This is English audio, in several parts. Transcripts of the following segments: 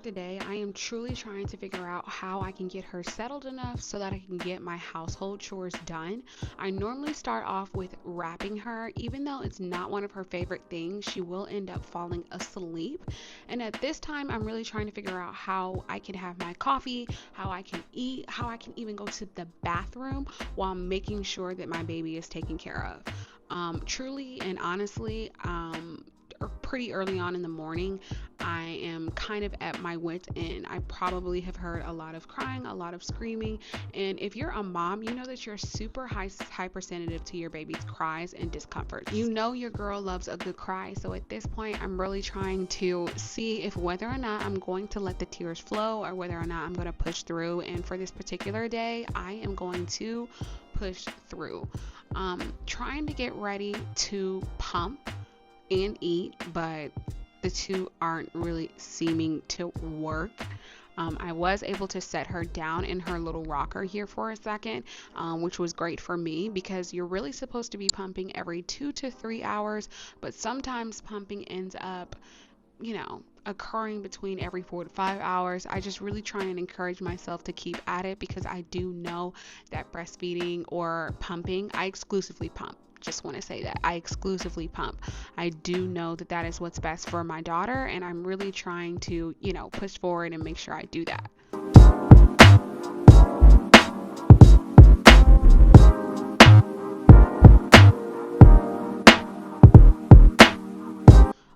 today, I am truly trying to figure out how I can get her settled enough so that I can get my household chores done. I normally start off with wrapping her. Even though it's not one of her favorite things, she will end up falling asleep. And at this time, I'm really trying to figure out how I can have my coffee, how I can eat, how I can even go to the bathroom while making sure that my baby is taken care of. Truly and honestly, pretty early on in the morning, I am kind of at my wit's end. I probably have heard a lot of crying, a lot of screaming, and if you're a mom, you know that you're super hypersensitive to your baby's cries and discomfort. You know your girl loves a good cry, so at this point, I'm really trying to see if whether or not I'm going to let the tears flow or whether or not I'm going to push through. And for this particular day, I am going to push through. Trying to get ready to pump and eat, but the two aren't really seeming to work. I was able to set her down in her little rocker here for a second, which was great for me because you're really supposed to be pumping every 2 to 3 hours, but sometimes pumping ends up, occurring between every 4 to 5 hours. I just really try and encourage myself to keep at it because I do know that breastfeeding or pumping, I exclusively pump. Just want to say that I exclusively pump. I do know that that is what's best for my daughter, and I'm really trying to, push forward and make sure I do that.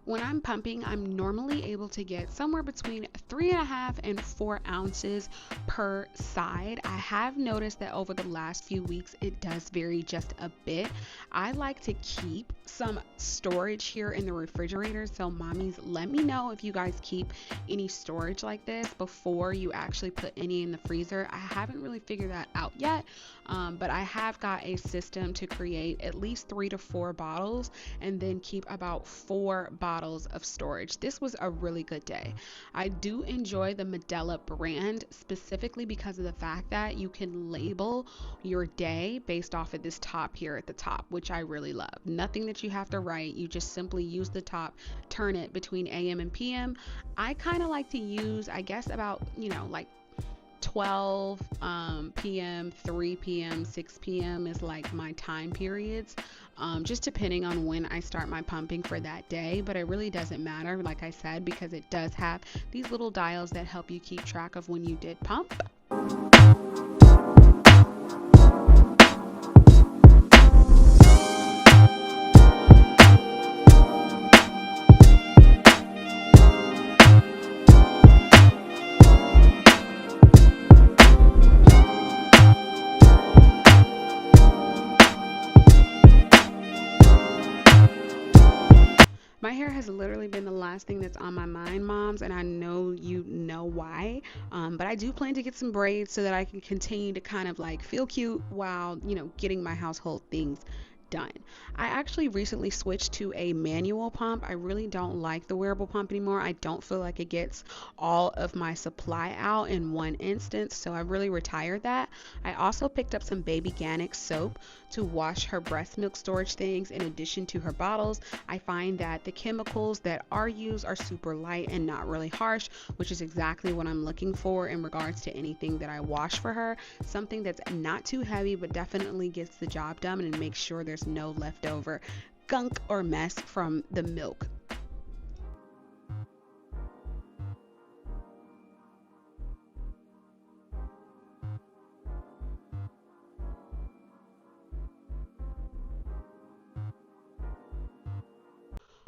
When I'm pumping, I'm normally able to get somewhere between 3.5 and 4 ounces per side. I have noticed that over the last few weeks, it does vary just a bit. I like to keep some storage here in the refrigerator. So mommies, let me know if you guys keep any storage like this before you actually put any in the freezer. I haven't really figured that out yet, but I have got a system to create at least 3 to 4 bottles and then keep about 4 bottles of storage. This was a really good day. I do enjoy the Medela brand specifically because of the fact that you can label your day based off of this top here at the top, which I really love. Nothing that you have to write. You just simply use the top, turn it between AM and PM. I kind of like to use, I guess, about, like 12 p.m., 3 p.m., 6 p.m. is like my time periods, just depending on when I start my pumping for that day. But it really doesn't matter, like I said, because it does have these little dials that help you keep track of when you did pump. My hair has literally been the last thing that's on my mind, moms, and I know you know why. But I do plan to get some braids so that I can continue to kind of like feel cute while, getting my household things done. I actually recently switched to a manual pump. I really don't like the wearable pump anymore. I don't feel like it gets all of my supply out in one instance, so I really retired that. I also picked up some babyGanic soap to wash her breast milk storage things in addition to her bottles. I find that the chemicals that are used are super light and not really harsh, which is exactly what I'm looking for in regards to anything that I wash for her. Something that's not too heavy but definitely gets the job done and makes sure there's no leftover gunk or mess from the milk.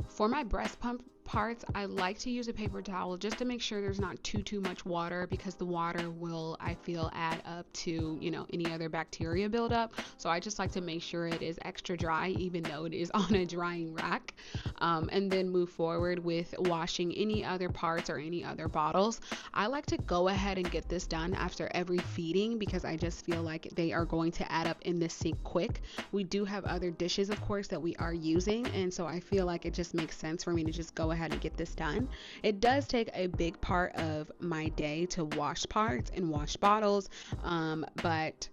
For my breast pump parts, I like to use a paper towel just to make sure there's not too much water, because the water will, I feel, add up to, any other bacteria buildup. So I just like to make sure it is extra dry, even though it is on a drying rack, and then move forward with washing any other parts or any other bottles. I like to go ahead and get this done after every feeding because I just feel like they are going to add up in the sink quick. We do have other dishes, of course, that we are using, and so I feel like it just makes sense for me to just go ahead and get this done. It does take a big part of my day to wash parts and wash bottles, but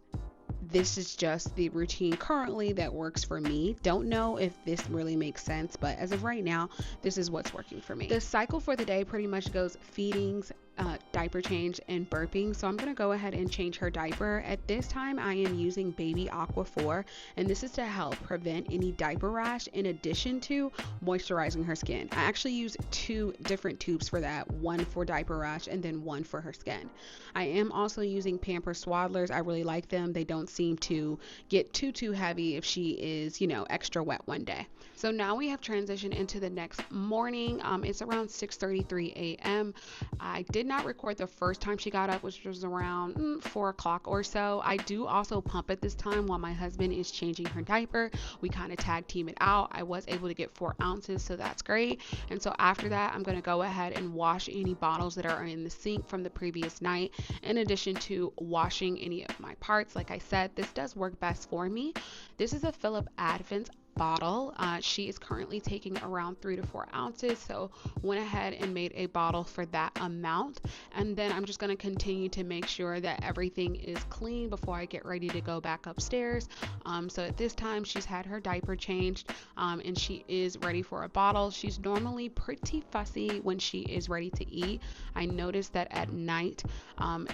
This is just the routine currently that works for me. Don't know if this really makes sense, but as of right now, this is what's working for me. The cycle for the day pretty much goes feedings, diaper change, and burping. So I'm going to go ahead and change her diaper. At this time, I am using Baby Aqua 4, and this is to help prevent any diaper rash in addition to moisturizing her skin. I actually use 2 different tubes for that, one for diaper rash and then one for her skin. I am also using Pamper Swaddlers. I really like them. They don't seem to get too heavy if she is, extra wet one day. So now we have transitioned into the next morning. It's around 6:33 a.m. I did not record the first time she got up, which was around 4 o'clock or so. I do also pump at this time while my husband is changing her diaper. We kind of tag team it out. I was able to get 4 ounces, so that's great. And so after that, I'm going to go ahead and wash any bottles that are in the sink from the previous night, in addition to washing any of my parts. Like I said, this does work best for me. This is a Philip Advent bottle. She is currently taking around 3 to 4 ounces, so went ahead and made a bottle for that amount. And then I'm just going to continue to make sure that everything is clean before I get ready to go back upstairs. So at this time, she's had her diaper changed, and she is ready for a bottle. She's normally pretty fussy when she is ready to eat. I noticed that at night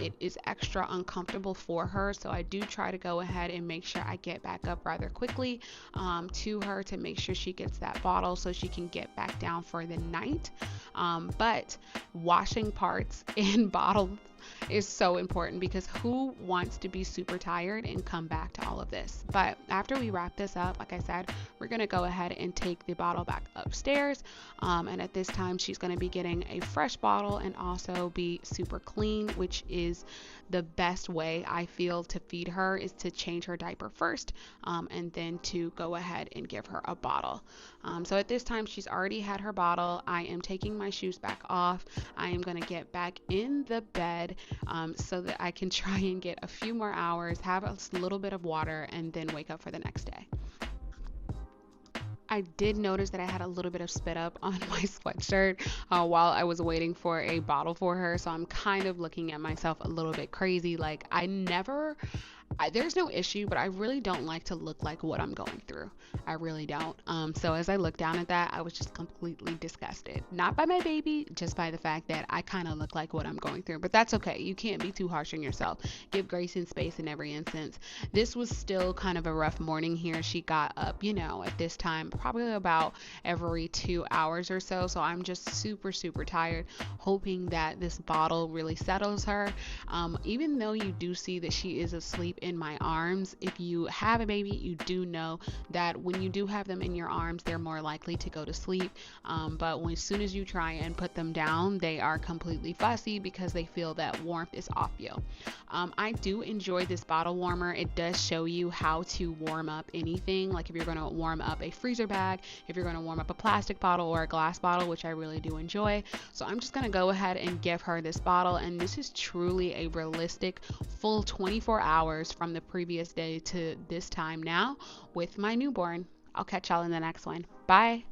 it is extra uncomfortable for her, so I do try to go ahead and make sure I get back up rather quickly to her to make sure she gets that bottle so she can get back down for the night. But washing parts in bottles is so important, because who wants to be super tired and come back to all of this? But after we wrap this up, like I said, we're going to go ahead and take the bottle back upstairs. And at this time, she's going to be getting a fresh bottle and also be super clean, which is the best way I feel to feed her, is to change her diaper first, and then to go ahead and give her a bottle. So at this time, she's already had her bottle. I am taking my shoes back off. I am going to get back in the bed so that I can try and get a few more hours, have a little bit of water, and then wake up for the next day. I did notice that I had a little bit of spit up on my sweatshirt while I was waiting for a bottle for her. So I'm kind of looking at myself a little bit crazy. Like, there's no issue, but I really don't like to look like what I'm going through. I really don't. So as I looked down at that, I was just completely disgusted. Not by my baby, just by the fact that I kind of look like what I'm going through. But that's okay. You can't be too harsh on yourself. Give grace and space in every instance. This was still kind of a rough morning here. She got up, at this time, probably about every 2 hours or so. So I'm just super tired, hoping that this bottle really settles her. Even though you do see that she is asleep in my arms, if you have a baby, you do know that when you do have them in your arms, they're more likely to go to sleep. But as soon as you try and put them down, they are completely fussy because they feel that warmth is off you. I do enjoy this bottle warmer. It does show you how to warm up anything, like if you're going to warm up a freezer bag, if you're going to warm up a plastic bottle or a glass bottle, which I really do enjoy. So I'm just going to go ahead and give her this bottle, and this is truly a realistic full 24 hours from the previous day to this time now with my newborn. I'll catch y'all in the next one. Bye.